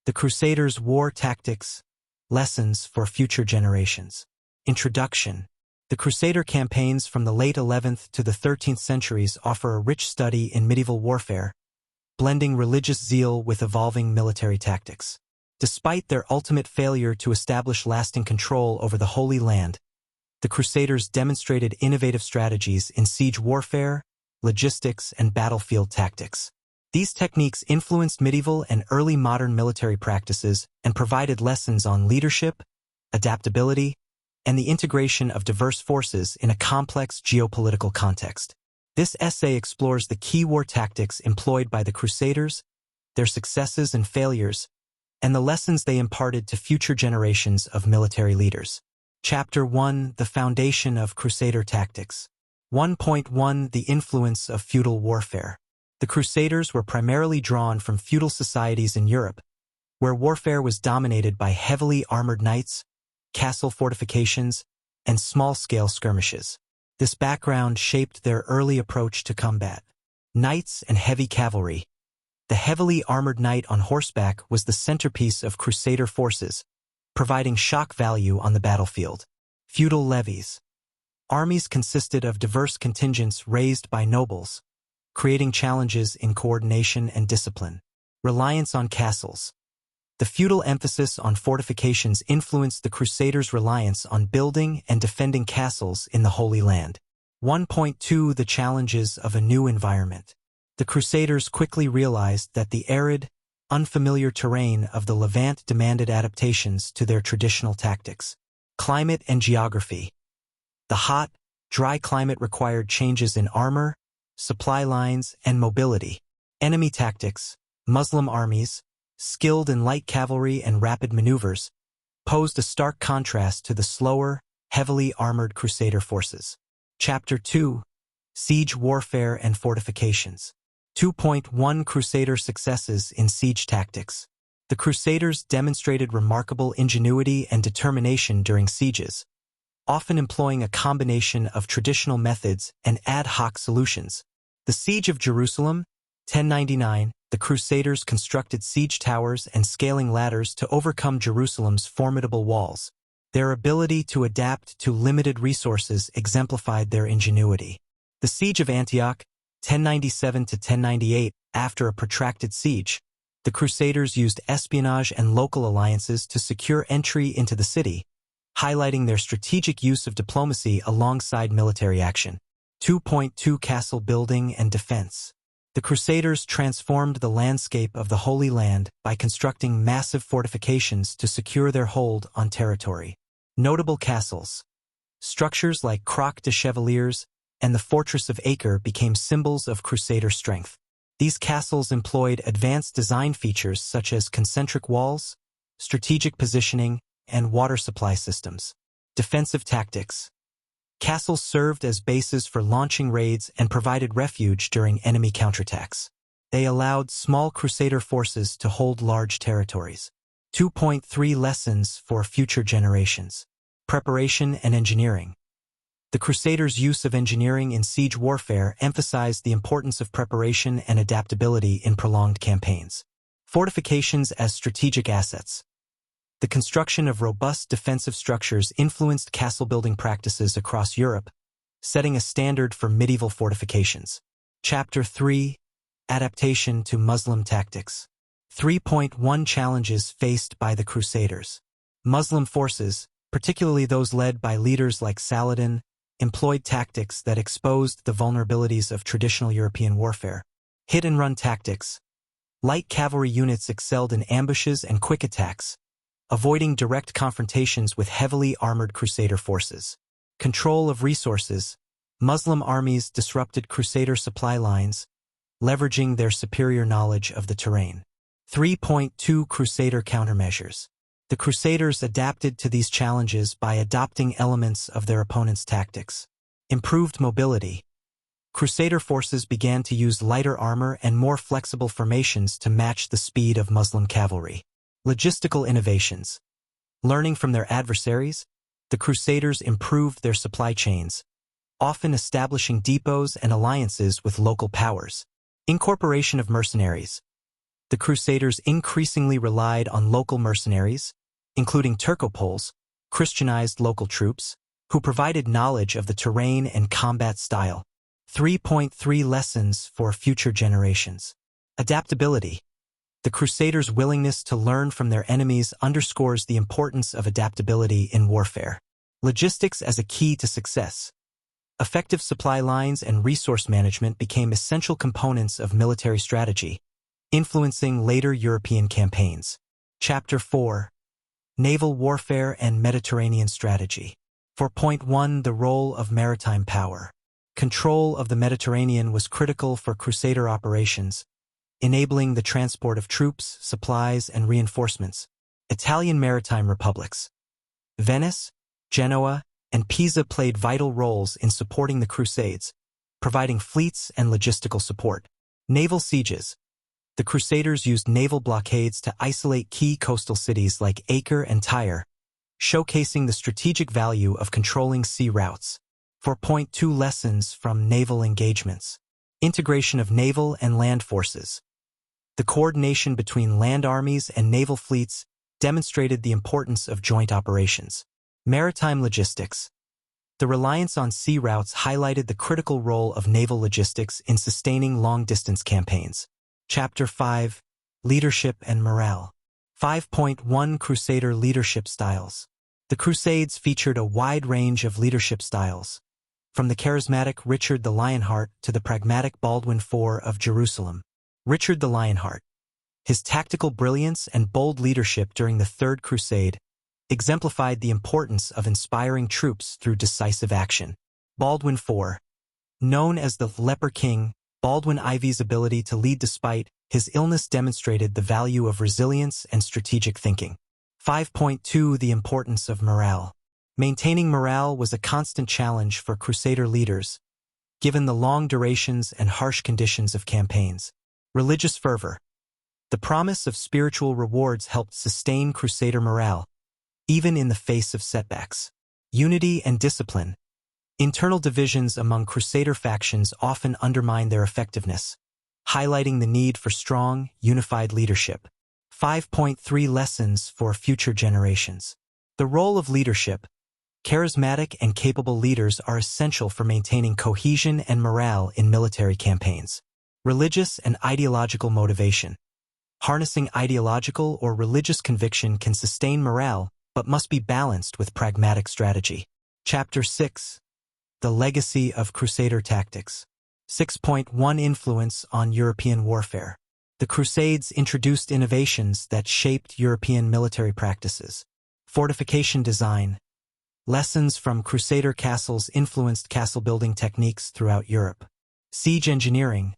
The Crusaders' War Tactics, Lessons for Future Generations. Introduction. The Crusader campaigns from the late 11th to the 13th centuries offer a rich study in medieval warfare, blending religious zeal with evolving military tactics. Despite their ultimate failure to establish lasting control over the Holy Land, the Crusaders demonstrated innovative strategies in siege warfare, logistics, and battlefield tactics. These techniques influenced medieval and early modern military practices and provided lessons on leadership, adaptability, and the integration of diverse forces in a complex geopolitical context. This essay explores the key war tactics employed by the Crusaders, their successes and failures, and the lessons they imparted to future generations of military leaders. Chapter 1: The Foundation of Crusader Tactics. 1.1 The Influence of Feudal Warfare. The Crusaders were primarily drawn from feudal societies in Europe, where warfare was dominated by heavily armored knights, castle fortifications, and small-scale skirmishes. This background shaped their early approach to combat. Knights and heavy cavalry. The heavily armored knight on horseback was the centerpiece of Crusader forces, providing shock value on the battlefield. Feudal levies. Armies consisted of diverse contingents raised by nobles, creating challenges in coordination and discipline. Reliance on castles. The feudal emphasis on fortifications influenced the Crusaders' reliance on building and defending castles in the Holy Land. 1.2 The Challenges of a New Environment. The Crusaders quickly realized that the arid, unfamiliar terrain of the Levant demanded adaptations to their traditional tactics. Climate and geography. The hot, dry climate required changes in armor, supply lines, and mobility. Enemy tactics. Muslim armies, skilled in light cavalry and rapid maneuvers, posed a stark contrast to the slower, heavily armored Crusader forces. Chapter 2: Siege Warfare and Fortifications. 2.1 Crusader Successes in Siege Tactics. The Crusaders demonstrated remarkable ingenuity and determination during sieges, often employing a combination of traditional methods and ad hoc solutions. The Siege of Jerusalem, 1099, the Crusaders constructed siege towers and scaling ladders to overcome Jerusalem's formidable walls. Their ability to adapt to limited resources exemplified their ingenuity. The Siege of Antioch, 1097 to 1098, after a protracted siege, the Crusaders used espionage and local alliances to secure entry into the city, highlighting their strategic use of diplomacy alongside military action. 2.2 Castle Building and Defense. The Crusaders transformed the landscape of the Holy Land by constructing massive fortifications to secure their hold on territory. Notable castles. Structures like Croix de Chevaliers and the Fortress of Acre became symbols of Crusader strength. These castles employed advanced design features such as concentric walls, strategic positioning, and water supply systems. Defensive tactics. Castles served as bases for launching raids and provided refuge during enemy counterattacks. They allowed small Crusader forces to hold large territories. 2.3 Lessons for Future Generations. Preparation and Engineering. The Crusaders' use of engineering in siege warfare emphasized the importance of preparation and adaptability in prolonged campaigns. Fortifications as strategic assets. The construction of robust defensive structures influenced castle-building practices across Europe, setting a standard for medieval fortifications. Chapter 3: Adaptation to Muslim Tactics. 3.1 Challenges faced by the Crusaders. Muslim forces, particularly those led by leaders like Saladin, employed tactics that exposed the vulnerabilities of traditional European warfare. Hit-and-run tactics. Light cavalry units excelled in ambushes and quick attacks, avoiding direct confrontations with heavily armored Crusader forces. Control of resources. Muslim armies disrupted Crusader supply lines, leveraging their superior knowledge of the terrain. 3.2 Crusader Countermeasures. The Crusaders adapted to these challenges by adopting elements of their opponent's tactics. Improved mobility. Crusader forces began to use lighter armor and more flexible formations to match the speed of Muslim cavalry. Logistical innovations. Learning from their adversaries, the Crusaders improved their supply chains, often establishing depots and alliances with local powers. Incorporation of mercenaries. The Crusaders increasingly relied on local mercenaries, including Turcopoles, Christianized local troops, who provided knowledge of the terrain and combat style. 3.3 Lessons for future generations. Adaptability. The Crusaders' willingness to learn from their enemies underscores the importance of adaptability in warfare. Logistics as a key to success. Effective supply lines and resource management became essential components of military strategy, influencing later European campaigns. Chapter 4. Naval Warfare and Mediterranean Strategy. 4.1 The role of maritime power. Control of the Mediterranean was critical for Crusader operations, enabling the transport of troops, supplies, and reinforcements. Italian maritime republics. Venice, Genoa, and Pisa played vital roles in supporting the Crusades, providing fleets and logistical support. Naval sieges. The Crusaders used naval blockades to isolate key coastal cities like Acre and Tyre, showcasing the strategic value of controlling sea routes. 4.2 Lessons from naval engagements. Integration of naval and land forces. The coordination between land armies and naval fleets demonstrated the importance of joint operations. Maritime logistics. The reliance on sea routes highlighted the critical role of naval logistics in sustaining long-distance campaigns. Chapter 5. Leadership and Morale. 5.1 Crusader Leadership Styles. The Crusades featured a wide range of leadership styles, from the charismatic Richard the Lionheart to the pragmatic Baldwin IV of Jerusalem. Richard the Lionheart. His tactical brilliance and bold leadership during the Third Crusade exemplified the importance of inspiring troops through decisive action. Baldwin IV. Known as the Leper King, Baldwin IV's ability to lead despite his illness demonstrated the value of resilience and strategic thinking. 5.2 The importance of morale. Maintaining morale was a constant challenge for Crusader leaders, given the long durations and harsh conditions of campaigns. Religious fervor. The promise of spiritual rewards helped sustain Crusader morale, even in the face of setbacks. Unity and discipline. Internal divisions among Crusader factions often undermined their effectiveness, highlighting the need for strong, unified leadership. 5.3 Lessons for future generations. The role of leadership. Charismatic and capable leaders are essential for maintaining cohesion and morale in military campaigns. Religious and ideological motivation. Harnessing ideological or religious conviction can sustain morale, but must be balanced with pragmatic strategy. Chapter 6. The Legacy of Crusader Tactics. 6.1 Influence on European Warfare. The Crusades introduced innovations that shaped European military practices. Fortification design. Lessons from Crusader castles influenced castle-building techniques throughout Europe. Siege engineering.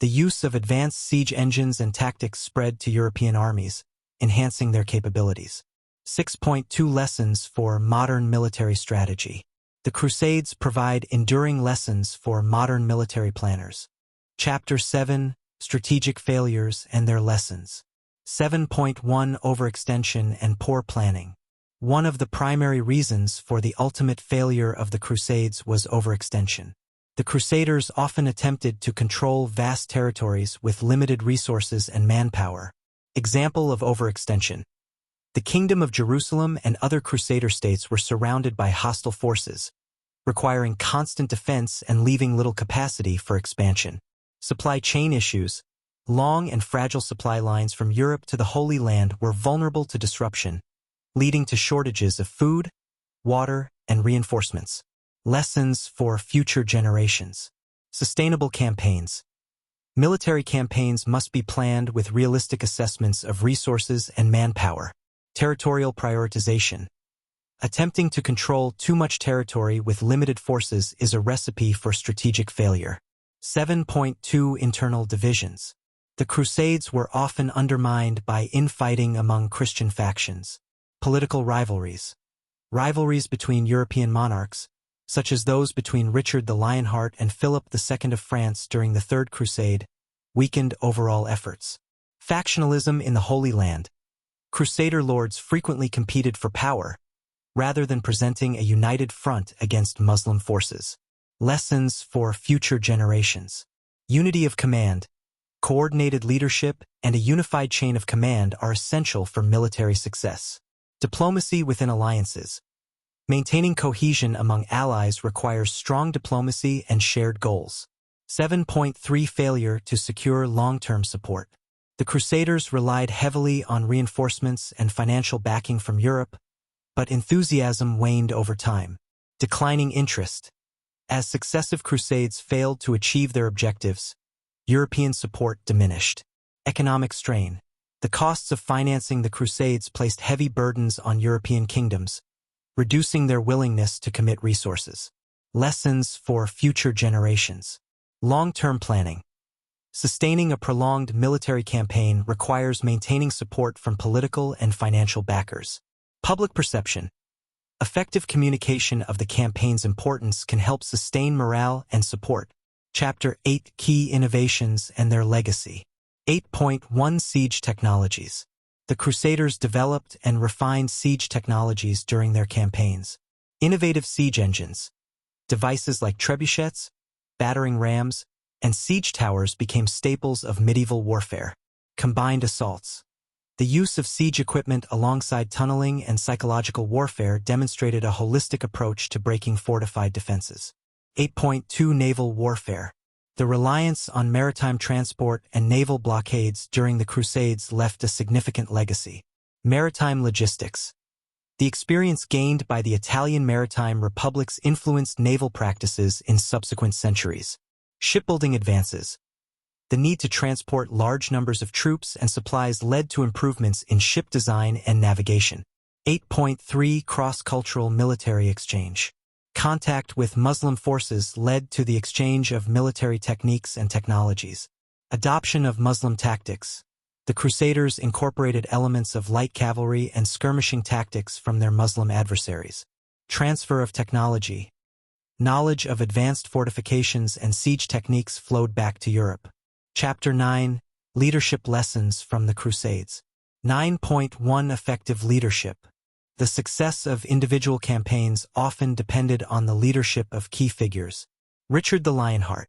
The use of advanced siege engines and tactics spread to European armies, enhancing their capabilities. 6.2 Lessons for modern military strategy. The Crusades provide enduring lessons for modern military planners. Chapter 7. Strategic failures and their lessons. 7.1 Overextension and poor planning. One of the primary reasons for the ultimate failure of the Crusades was overextension. The Crusaders often attempted to control vast territories with limited resources and manpower. Example of overextension. The Kingdom of Jerusalem and other Crusader states were surrounded by hostile forces, requiring constant defense and leaving little capacity for expansion. Supply chain issues. Long and fragile supply lines from Europe to the Holy Land were vulnerable to disruption, leading to shortages of food, water, and reinforcements. Lessons for future generations. Sustainable campaigns. Military campaigns must be planned with realistic assessments of resources and manpower. Territorial prioritization. Attempting to control too much territory with limited forces is a recipe for strategic failure. 7.2 Internal divisions. The Crusades were often undermined by infighting among Christian factions. Political rivalries. Rivalries between European monarchs, such as those between Richard the Lionheart and Philip II of France during the Third Crusade, weakened overall efforts. Factionalism in the Holy Land. Crusader lords frequently competed for power, rather than presenting a united front against Muslim forces. Lessons for future generations. Unity of command. Coordinated leadership and a unified chain of command are essential for military success. Diplomacy within alliances. Maintaining cohesion among allies requires strong diplomacy and shared goals. 7.3 Failure to secure long-term support. The Crusaders relied heavily on reinforcements and financial backing from Europe, but enthusiasm waned over time. Declining interest. As successive crusades failed to achieve their objectives, European support diminished. Economic strain. The costs of financing the Crusades placed heavy burdens on European kingdoms, reducing their willingness to commit resources. Lessons for future generations. Long-term planning. Sustaining a prolonged military campaign requires maintaining support from political and financial backers. Public perception. Effective communication of the campaign's importance can help sustain morale and support. Chapter 8 Key Innovations and Their Legacy. 8.1 Siege Technologies. The Crusaders developed and refined siege technologies during their campaigns. Innovative siege engines. Devices like trebuchets, battering rams, and siege towers became staples of medieval warfare. Combined assaults. The use of siege equipment alongside tunneling and psychological warfare demonstrated a holistic approach to breaking fortified defenses. 8.2 Naval Warfare. The reliance on maritime transport and naval blockades during the Crusades left a significant legacy. Maritime logistics. The experience gained by the Italian maritime republics influenced naval practices in subsequent centuries. Shipbuilding advances. The need to transport large numbers of troops and supplies led to improvements in ship design and navigation. 8.3 Cross-cultural military exchange. Contact with Muslim forces led to the exchange of military techniques and technologies. Adoption of Muslim tactics. The Crusaders incorporated elements of light cavalry and skirmishing tactics from their Muslim adversaries. Transfer of technology. Knowledge of advanced fortifications and siege techniques flowed back to Europe. Chapter 9 Leadership Lessons from the Crusades. 9.1 Effective leadership. The success of individual campaigns often depended on the leadership of key figures. Richard the Lionheart.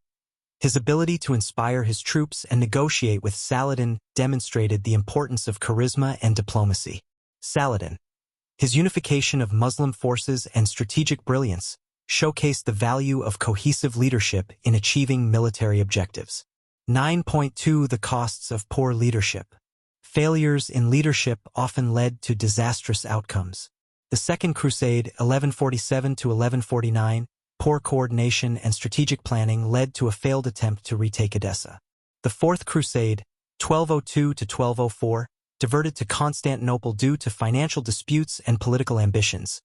His ability to inspire his troops and negotiate with Saladin demonstrated the importance of charisma and diplomacy. Saladin. His unification of Muslim forces and strategic brilliance showcased the value of cohesive leadership in achieving military objectives. 9.2 The costs of poor leadership. Failures in leadership often led to disastrous outcomes. The Second Crusade, 1147 to 1149, poor coordination and strategic planning led to a failed attempt to retake Edessa. The Fourth Crusade, 1202 to 1204, diverted to Constantinople due to financial disputes and political ambitions.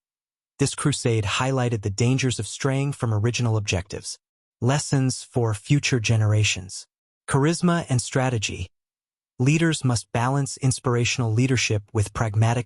This crusade highlighted the dangers of straying from original objectives. Lessons for future generations. Charisma and strategy. Leaders must balance inspirational leadership with pragmatic